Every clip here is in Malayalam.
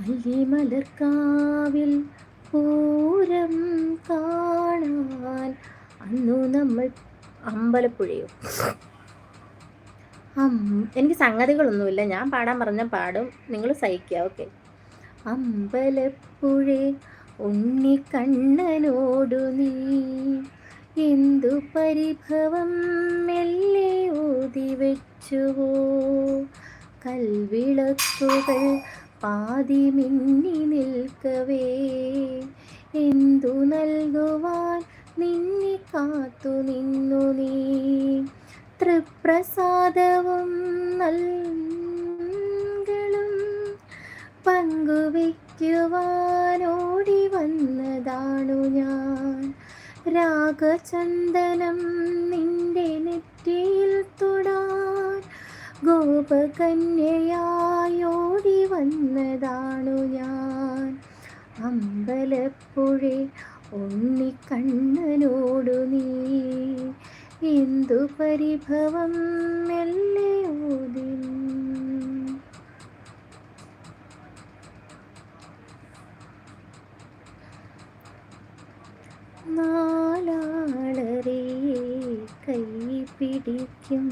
അല്ലിമലർക്കാവിൽ പൂരം കാണാൻ അന്നു നമ്മൾ അമ്പലപ്പുഴയോ എനിക്ക് സംഗതികളൊന്നുമില്ല, ഞാൻ പാടാൻ പറഞ്ഞാൽ പാടും, നിങ്ങൾ സഹിക്കുക. ഓക്കെ. അമ്പലപ്പുഴ ഉണ്ണിക്കണ്ണനോടു നീ എന്തു പരിഭവം മെല്ലെ ഊതി വെച്ചുവോ, കൽവിളക്കുകൾ പാതി മിന്നി നിൽക്കവേ എന്തു നൽകുവാൻ നിന്നെ കാത്തു നിന്നു നീ, തൃപ്രസാദവും നൽകളും പങ്കുവയ്ക്കുവാനോടി വന്നതാണു ഞാൻ, രാഗചന്ദനം നിന്റെ നെറ്റിയിൽ തൊടാൻ ഗോപകന്യയായോടി വന്നതാണു ഞാൻ, അമ്പലപ്പുഴ ഉണ്ണിക്കണ്ണനോടു നീ എന്തു പരിഭവം മെല്ലെ ഊതി. നാലാളറിയെ കൈ പിടിക്കും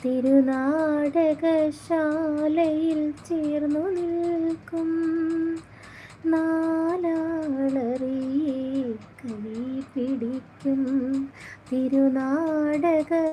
തിരുനാടകശാലയിൽ ചേർന്നു നിൽക്കും, നാലാളറിയെ കൈ പിടിക്കും തിരുനാടക